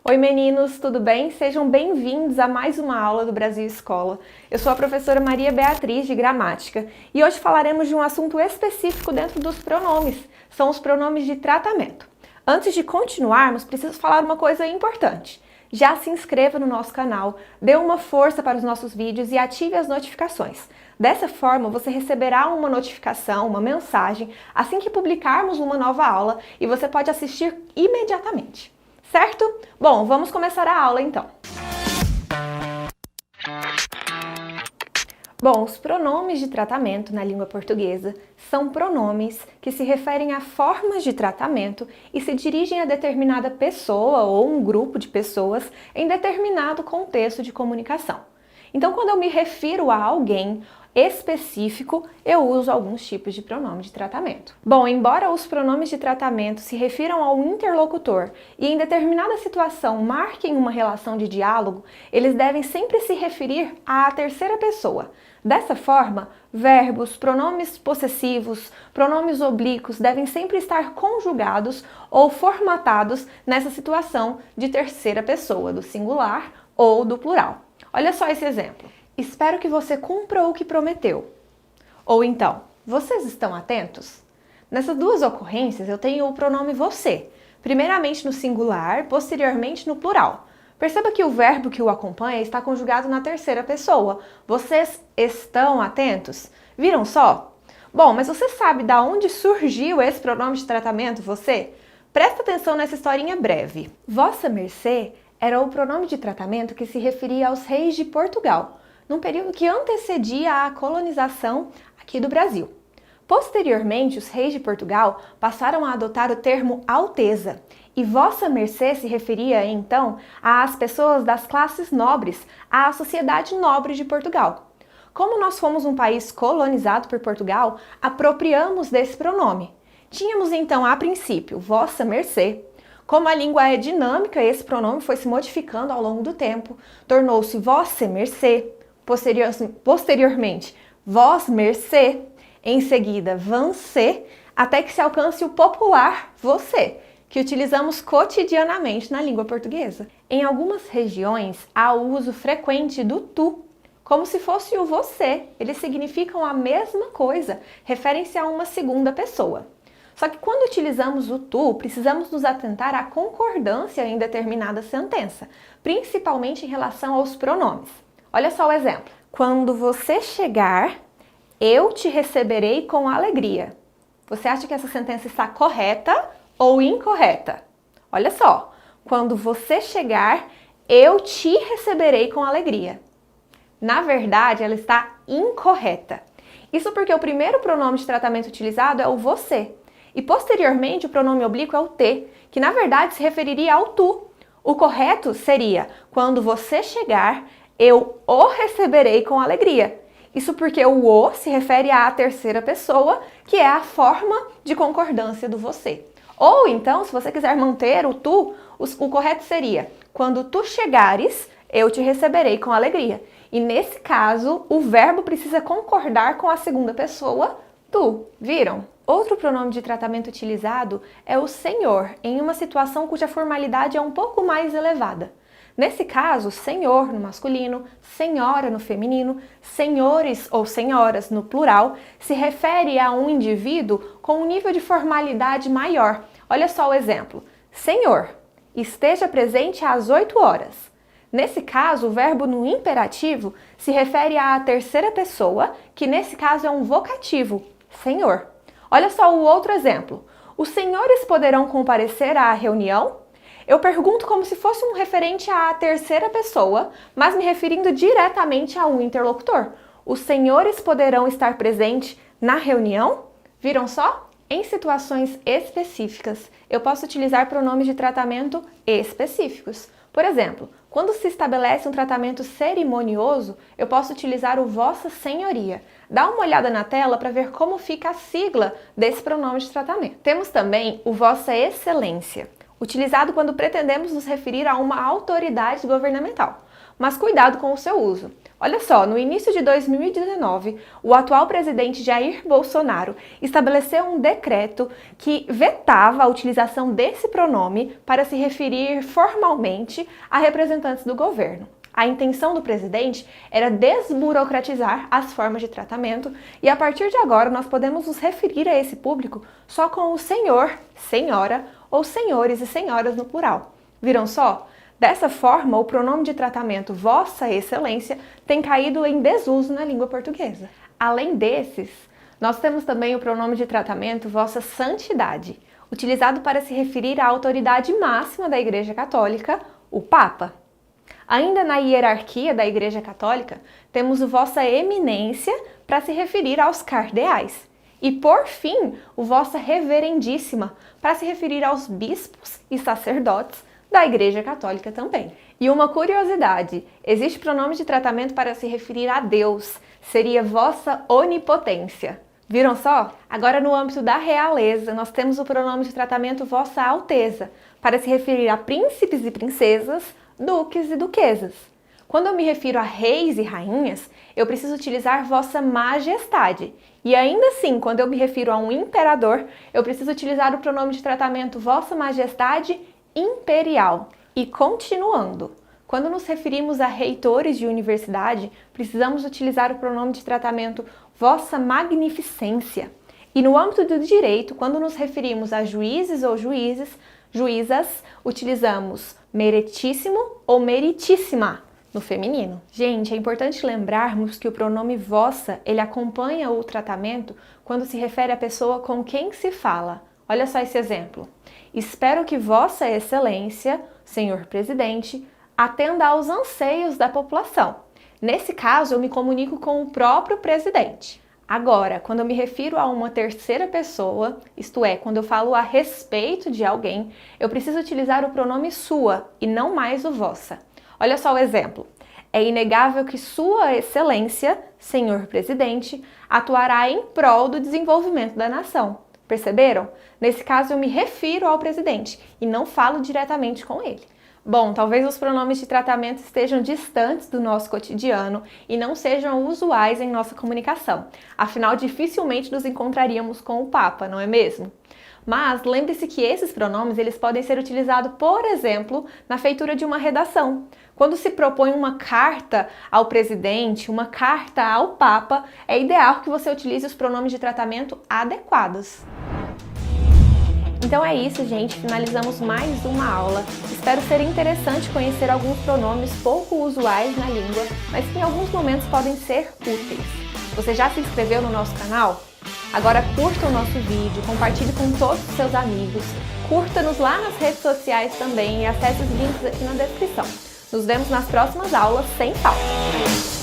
Oi meninos, tudo bem? Sejam bem-vindos a mais uma aula do Brasil Escola. Eu sou a professora Maria Beatriz de Gramática e hoje falaremos de um assunto específico dentro dos pronomes, são os pronomes de tratamento. Antes de continuarmos, preciso falar uma coisa importante. Já se inscreva no nosso canal, dê uma força para os nossos vídeos e ative as notificações. Dessa forma, você receberá uma notificação, uma mensagem, assim que publicarmos uma nova aula e você pode assistir imediatamente. Certo? Bom, vamos começar a aula então. Bom, os pronomes de tratamento na língua portuguesa são pronomes que se referem a formas de tratamento e se dirigem a determinada pessoa ou um grupo de pessoas em determinado contexto de comunicação. Então, quando eu me refiro a alguém específico, eu uso alguns tipos de pronome de tratamento. Bom, embora os pronomes de tratamento se refiram ao interlocutor e em determinada situação marquem uma relação de diálogo, eles devem sempre se referir à terceira pessoa. Dessa forma, verbos, pronomes possessivos, pronomes oblíquos devem sempre estar conjugados ou formatados nessa situação de terceira pessoa, do singular ou do plural. Olha só esse exemplo. Espero que você cumpra o que prometeu. Ou então, vocês estão atentos? Nessas duas ocorrências eu tenho o pronome você, primeiramente no singular, posteriormente no plural. Perceba que o verbo que o acompanha está conjugado na terceira pessoa. Vocês estão atentos? Viram só? Bom, mas você sabe de onde surgiu esse pronome de tratamento, você? Presta atenção nessa historinha breve. Vossa mercê era o pronome de tratamento que se referia aos reis de Portugal, num período que antecedia a colonização aqui do Brasil. Posteriormente, os reis de Portugal passaram a adotar o termo Alteza, e Vossa Mercê se referia, então, às pessoas das classes nobres, à sociedade nobre de Portugal. Como nós fomos um país colonizado por Portugal, apropriamos desse pronome. Tínhamos, então, a princípio, Vossa Mercê. Como a língua é dinâmica, esse pronome foi se modificando ao longo do tempo, tornou-se Vossa Mercê, posteriormente, Vós Mercê, em seguida, Vancê, até que se alcance o popular você, que utilizamos cotidianamente na língua portuguesa. Em algumas regiões, há o uso frequente do tu, como se fosse o você. Eles significam a mesma coisa, referem-se a uma segunda pessoa. Só que quando utilizamos o tu, precisamos nos atentar à concordância em determinada sentença, principalmente em relação aos pronomes. Olha só o exemplo. Quando você chegar, eu te receberei com alegria. Você acha que essa sentença está correta ou incorreta? Olha só. Quando você chegar, eu te receberei com alegria. Na verdade, ela está incorreta. Isso porque o primeiro pronome de tratamento utilizado é o você. E posteriormente o pronome oblíquo é o te, que na verdade se referiria ao tu. O correto seria, quando você chegar, eu o receberei com alegria. Isso porque o o se refere à terceira pessoa, que é a forma de concordância do você. Ou então, se você quiser manter o tu, o correto seria, quando tu chegares, eu te receberei com alegria. E nesse caso, o verbo precisa concordar com a segunda pessoa, tu. Viram? Outro pronome de tratamento utilizado é o senhor, em uma situação cuja formalidade é um pouco mais elevada. Nesse caso, senhor no masculino, senhora no feminino, senhores ou senhoras no plural, se refere a um indivíduo com um nível de formalidade maior. Olha só o exemplo. Senhor, esteja presente às 8 horas. Nesse caso, o verbo no imperativo se refere à terceira pessoa, que nesse caso é um vocativo, senhor. Olha só o outro exemplo. Os senhores poderão comparecer à reunião? Eu pergunto como se fosse um referente à terceira pessoa, mas me referindo diretamente a um interlocutor. Os senhores poderão estar presentes na reunião? Viram só? Em situações específicas, eu posso utilizar pronomes de tratamento específicos. Por exemplo, quando se estabelece um tratamento cerimonioso, eu posso utilizar o Vossa Senhoria. Dá uma olhada na tela para ver como fica a sigla desse pronome de tratamento. Temos também o Vossa Excelência, utilizado quando pretendemos nos referir a uma autoridade governamental. Mas cuidado com o seu uso. Olha só, no início de 2019, o atual presidente Jair Bolsonaro estabeleceu um decreto que vetava a utilização desse pronome para se referir formalmente a representantes do governo. A intenção do presidente era desburocratizar as formas de tratamento e a partir de agora nós podemos nos referir a esse público só com o senhor, senhora ou senhores e senhoras no plural. Viram só? Dessa forma, o pronome de tratamento Vossa Excelência tem caído em desuso na língua portuguesa. Além desses, nós temos também o pronome de tratamento Vossa Santidade, utilizado para se referir à autoridade máxima da Igreja Católica, o Papa. Ainda na hierarquia da Igreja Católica, temos o Vossa Eminência para se referir aos cardeais. E, por fim, o Vossa Reverendíssima para se referir aos bispos e sacerdotes da Igreja Católica também. E uma curiosidade, existe pronome de tratamento para se referir a Deus, seria Vossa Onipotência. Viram só? Agora, no âmbito da realeza, nós temos o pronome de tratamento Vossa Alteza, para se referir a príncipes e princesas, duques e duquesas. Quando eu me refiro a reis e rainhas, eu preciso utilizar Vossa Majestade. E ainda assim, quando eu me refiro a um imperador, eu preciso utilizar o pronome de tratamento Vossa Majestade Imperial. E continuando, quando nos referimos a reitores de universidade, precisamos utilizar o pronome de tratamento Vossa Magnificência. E no âmbito do direito, quando nos referimos a juízes ou juízas, utilizamos meritíssimo ou meritíssima no feminino. Gente, é importante lembrarmos que o pronome vossa, ele acompanha o tratamento quando se refere à pessoa com quem se fala. Olha só esse exemplo. Espero que Vossa Excelência, Senhor Presidente, atenda aos anseios da população. Nesse caso, eu me comunico com o próprio presidente. Agora, quando eu me refiro a uma terceira pessoa, isto é, quando eu falo a respeito de alguém, eu preciso utilizar o pronome sua e não mais o vossa. Olha só o exemplo. É inegável que Sua Excelência, Senhor Presidente, atuará em prol do desenvolvimento da nação. Perceberam? Nesse caso, eu me refiro ao presidente e não falo diretamente com ele. Bom, talvez os pronomes de tratamento estejam distantes do nosso cotidiano e não sejam usuais em nossa comunicação. Afinal, dificilmente nos encontraríamos com o Papa, não é mesmo? Mas lembre-se que esses pronomes eles podem ser utilizados, por exemplo, na feitura de uma redação. Quando se propõe uma carta ao presidente, uma carta ao Papa, é ideal que você utilize os pronomes de tratamento adequados. Então é isso, gente. Finalizamos mais uma aula. Espero ser interessante conhecer alguns pronomes pouco usuais na língua, mas que em alguns momentos podem ser úteis. Você já se inscreveu no nosso canal? Agora curta o nosso vídeo, compartilhe com todos os seus amigos, curta-nos lá nas redes sociais também e acesse os links aqui na descrição. Nos vemos nas próximas aulas sem falta!